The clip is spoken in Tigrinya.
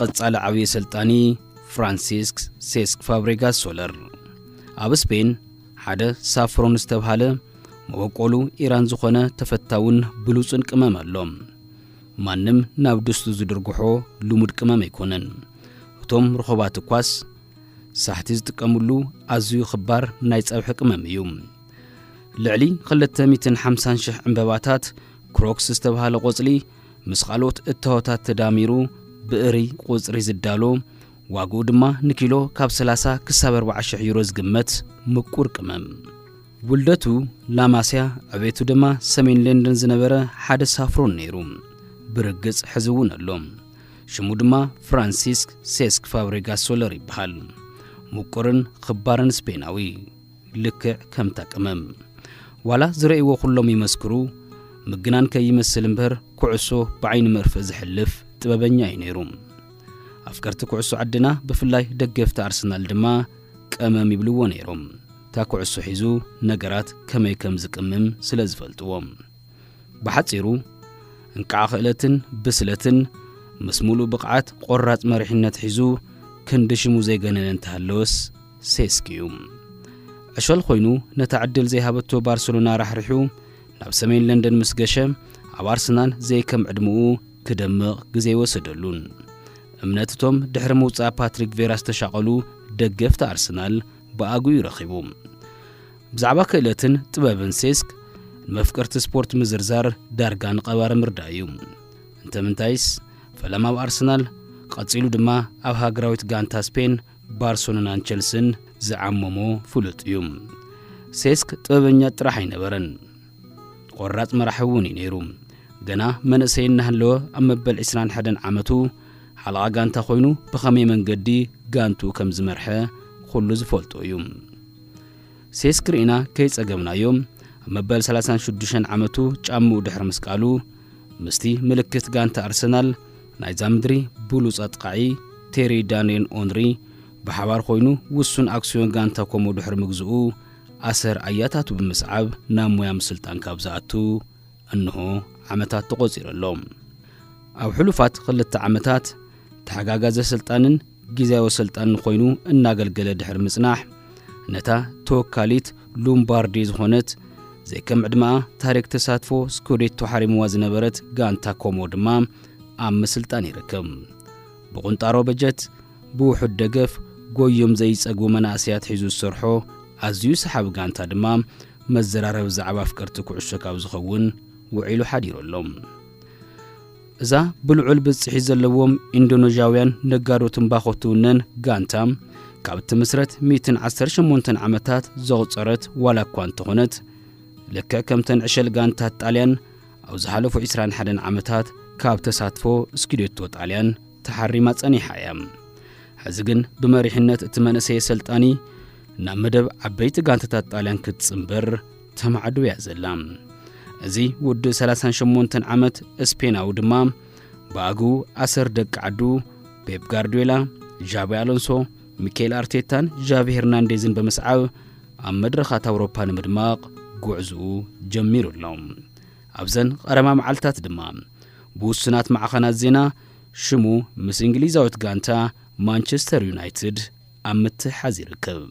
قصال عوي سلطاني فرانسيسك سيسك فابريغاس سولر ኣብ ስፔን ሓደ ሳፍሮን ዝተባሃለ መወቆሉ ኢራን ዝኾነ ተፈታውን ብሉጽን ቅመም ኣሎም ማንም ናብ ድስቱ ዝድርግሖ ልሙድ ቅመም ኣይኮነን እቶም ረኸባት ኳስ ሳሕቲ ዝጥቀሙሉ ኣዝዩ ክባር ናይ ፀብሒ ቅመም እዩ ልዕሊ 250,000 ዕምባባታት ክሮክስ ዝተባሃለ ቆጽሊ ምስ ካልኦት እተሆታት ተዳሚሩ ብእሪ ቁጽሪ ዝዳሎ ዋጋው ድማ ንኪሎ ካብ 30 ክሳብ 40 ዩሮ ዝግመት ምቁር ቅመም ውልደቱ ላማስያ ዕቤቱ ድማ ሰሜን ለንደን ዝነበረ ሓደ ሳፍሮን ነይሩ ብርግጽ ሕዝውን ኣሎም ሽሙ ድማ ፍራንሲስክ ሴስክ ፋብሪጋስ ሶለር ይበሃል ምቁርን ክባርን ስፔናዊ ልክዕ ከም ተቅመም ዋላ ዝረእይዎ ኩሎም ይመስክሩ ምግናን ከይመስል እምበር ኩዕሶ በዓይን መርፍ ዝሕልፍ ጥበበኛ ይነይሩ ኣፍቀርቲ ኩዕሶ ዓድና ብፍላይ ደገፍቲ አርሰናል ድማ ቀመም ይብልዎ ነይሮም ታ ኩዕሶ ሒዙ ነገራት ከመይ ከም ዝቅምም ስለዝፈልጥዎም በሓጺሩ እንቃዕ ክእለትን ብስለትን መስሙሉ ብቕዓት ቆራጽ መሪሕነት ሒዙ ክንድሽሙ ዘይገነን እንተሃለወስ ሴስኪዩ ዕሸል ኮይኑ ነታ ዕድል ዘይሃበቶ ባርሰሎና ራሕሪሑ ናብ ሰሜን ለንደን ምስገሸ ኣብ አርሰናል ዘይከም ዕድምኡ ክደምቕ ግዜ ወሰደሉን እምነትቶም ድሕሪ መውጻእ ፓትሪክ ቬራ ዝተሻቐሉ ደገፍቲ አርሰናል በአጉ ይረኺቡ ብዛዕባ ክእለትን ጥበብን ሴስክ መፍቀርቲ ስፖርት ምዝርዛር ዳርጋን ቀባር ምርዳዩ እንተምንታይስ ፈለማ አርሰናል ቀጺሉ ድማ ኣብ ሃገራዊት ጋንታ ስፔን ባርሰሎናን ቸልሲን ዝዓመሞ ፍሉጥ እዩ ሴስክ ጥበበኛ ጥራሕ አይነበረን ቆራጽ መራሕውን ነይሩ ገና መንእሰይና ህለወ ኣብ መበል 21 ዓመቱ ሓለቓ ጋንታ ኮይኑ ብኸመይ መንገዲ ጋንቱ ከም ዝመርሐ ኩሉ ዝፈልጦ እዩ ሴስክ ሪኢና ከይጸገምናዮም ኣብ መበል 36 ዓመቱ ጫምኡ ድሕሪ ምስቃሉ ምስቲ ምልክት ጋንታ አርሰናል ናይ ዛምድሪ ብሉጽ ኣጥቃዒ ቴሪ ዳንኤል ኦንሪ ብሓባር ኮይኑ ውሱን ኣክሲዮን ጋንታ ኮሞ ድሕሪ ምግዝኡ ኣሰር ኣያታቱ ብምስዓብ ናብ ሞያ ምስልጣን ካብ ዝኣቱ እንሆ ዓመታት ተቆጺረሎም ኣብ ሕሉፋት 2 ዓመታት ተሓጋጋዘ ስልጣንን ጊዜያዊ ስልጣንን ኮይኑ እናገልገለ ድሕሪ ምጽናሕ ነታ ተወካሊት ሎምባርዲ ዝኾነት ዘይከም ዕድማ ታሪክ ተሳትፎ ስኩዴቶ ሓሪምዋ ዝነበረት ጋንታ ኮሞ ድማ ኣብ ምስልጣን ይርከብ ብቁንጣሮ በጀት ብውሑድ ደገፍ ጎዮም ዘይጸጉ መናእስያት ሒዙ ዝሰርሖ ኣዝዩ ሰሓቢ ጋንታ ድማ መዘራረብ ዛዕባ ፍቅርቲ ኩዕሶ ካብ ዝኸውን ውዒሉ ሓዲሮሎም እዛ ብልዑል ብጽሒ ዘለዎም ኢንዶኔዥያውያን ነጋዶትን ባኾትውነን ጋንታ ካብ ትምስረት 118 ዓመታት ዘቑፀረት ዋላ እኳ እንተኾነት ልክዕ ከምተን ዕሸል ጋንታት ጣልያን ኣብ ዝሓለፉ 21 ዓመታት ካብ ተሳትፎ ስኩዴቶ ጣልያን ተሓሪማ ጸኒሓ እያ ሕዚ ግን ብመሪሕነት እቲ መንእሰይ ሰልጣኒ ናብ መደብ ዓበይቲ ጋንታታት ጣልያን ክትጽምበር ተማዕዶ እያ ዘላ እዚ ውድ 38 ዓመት ስፔናዊ ድማ በአጉ ኣሰር ደቂ ዓዱ ፔፕ ጋርዲዮላ ዣቢ አሎንሶ ሚኬል አርቴታን ዣቪ ሄርናንዴዝን በመስዓብ ኣብ መድረኻት አውሮፓ ንምድማቕ ጉዕዝኡ ጀሚሩሎም ኣብዘን ቀረማ መዓልታት ድማ ብውስናት ማዕኸናት ዜና ሽሙ ምስ እንግሊዛዊት ጋንታ ማንቸስተር ዩናይትድ ኣብ ምትሓዝ ይርከብ